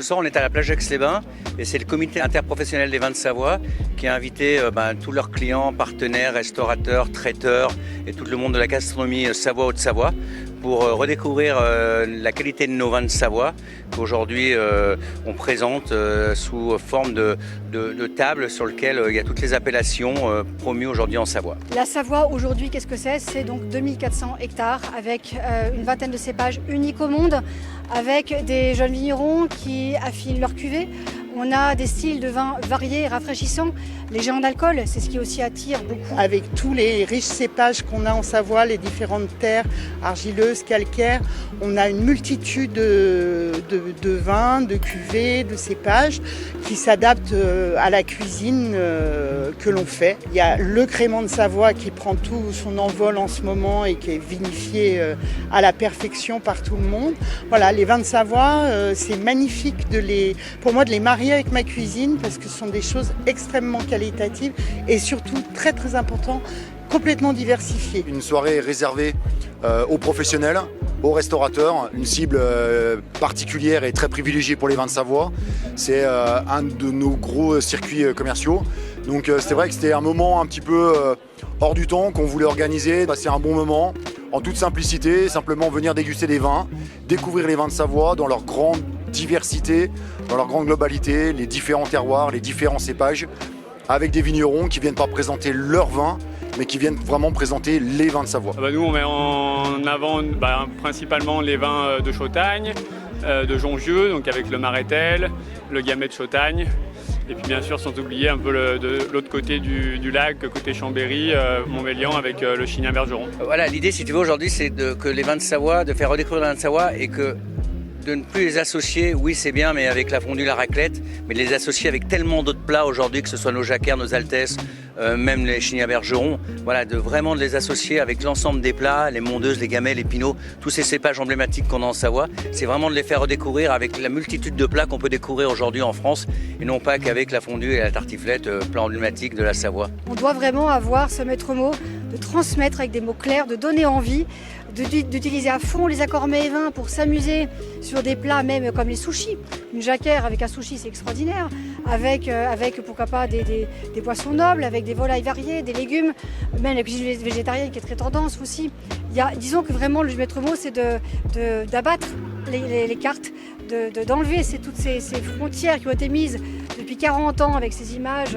soir, on est à la plage d'Aix-les-Bains et c'est le comité interprofessionnel des vins de Savoie qui a invité tous leurs clients, partenaires, restaurateurs, traiteurs et tout le monde de la gastronomie Savoie-Haute-Savoie pour redécouvrir la qualité de nos vins de Savoie qu'aujourd'hui on présente sous forme de table sur lequel il y a toutes les appellations promues aujourd'hui en Savoie. La Savoie aujourd'hui, qu'est-ce que c'est? C'est donc 2400 hectares avec une vingtaine de cépages uniques au monde, avec des jeunes vignerons qui affinent leur cuvée. On a des styles de vins variés et rafraîchissants, légers en alcool, c'est ce qui aussi attire beaucoup. Avec tous les riches cépages qu'on a en Savoie, les différentes terres argileuses, calcaires, on a une multitude de vins, de cuvées, de cépages qui s'adaptent à la cuisine que l'on fait. Il y a le crément de Savoie qui prend tout son envol en ce moment et qui est vinifié à la perfection par tout le monde. Voilà, les vins de Savoie, c'est magnifique pour moi de les marier avec ma cuisine parce que ce sont des choses extrêmement qualitatives et surtout très très important, complètement diversifiées. Une soirée réservée aux professionnels, aux restaurateurs, une cible particulière et très privilégiée pour les vins de Savoie. C'est un de nos gros circuits commerciaux. Donc c'est vrai que c'était un moment un petit peu hors du temps qu'on voulait organiser. C'est un bon moment, en toute simplicité, simplement venir déguster des vins, découvrir les vins de Savoie dans leur grande diversité, dans leur grande globalité, les différents terroirs, les différents cépages, avec des vignerons qui viennent pas présenter leurs vins, mais qui viennent vraiment présenter les vins de Savoie. Nous, on met en avant principalement les vins de Chautagne, de Jongieux, donc avec le Marétel, le Gamay de Chautagne, et puis bien sûr, sans oublier un peu de l'autre côté du lac, côté Chambéry, Montmélian, avec le Chignin Bergeron. Voilà, l'idée, si tu veux, aujourd'hui, c'est que les vins de Savoie, de faire redécouvrir les vins de Savoie et de ne plus les associer, oui c'est bien, mais avec la fondue, la raclette, mais de les associer avec tellement d'autres plats aujourd'hui, que ce soit nos jacquères, nos altesses, même les Chignats Bergeron, voilà, de les associer avec l'ensemble des plats, les mondeuses, les gamets, les pinots, tous ces cépages emblématiques qu'on a en Savoie, c'est vraiment de les faire redécouvrir avec la multitude de plats qu'on peut découvrir aujourd'hui en France, et non pas qu'avec la fondue et la tartiflette, plat emblématique de la Savoie. On doit vraiment avoir ce maître mot, de transmettre avec des mots clairs, de donner envie, d'utiliser à fond les accords mets et vins pour s'amuser sur des plats même comme les sushis. Une jacquère avec un sushi, c'est extraordinaire. Avec pourquoi pas des poissons nobles, avec des volailles variées, des légumes, même la cuisine végétarienne qui est très tendance aussi. Disons que vraiment le maître mot, c'est d'abattre les cartes, d'enlever toutes ces frontières qui ont été mises depuis 40 ans avec ces images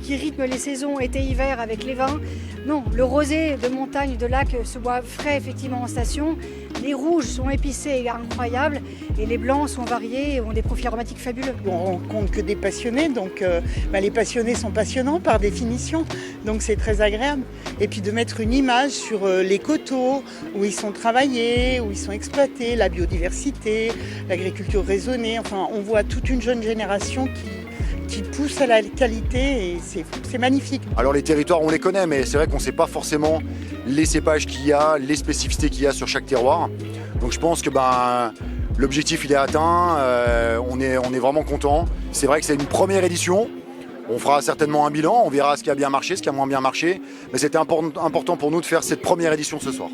qui rythment les saisons été-hiver avec les vins. Non, le rosé de montagne, de lac se boit frais effectivement en station. Les rouges sont épicés et incroyables et les blancs sont variés et ont des profils aromatiques fabuleux. On rencontre que des passionnés, donc les passionnés sont passionnants par définition, donc c'est très agréable. Et puis de mettre une image sur les coteaux, où ils sont travaillés, où ils sont exploités, la biodiversité, l'agriculture raisonnée, enfin on voit toute une jeune génération qui pousse à la qualité et c'est magnifique. Alors les territoires on les connaît, mais c'est vrai qu'on ne sait pas forcément les cépages qu'il y a, les spécificités qu'il y a sur chaque terroir. Donc je pense que l'objectif il est atteint, on est vraiment content. C'est vrai que c'est une première édition, on fera certainement un bilan, on verra ce qui a bien marché, ce qui a moins bien marché, mais c'était important pour nous de faire cette première édition ce soir.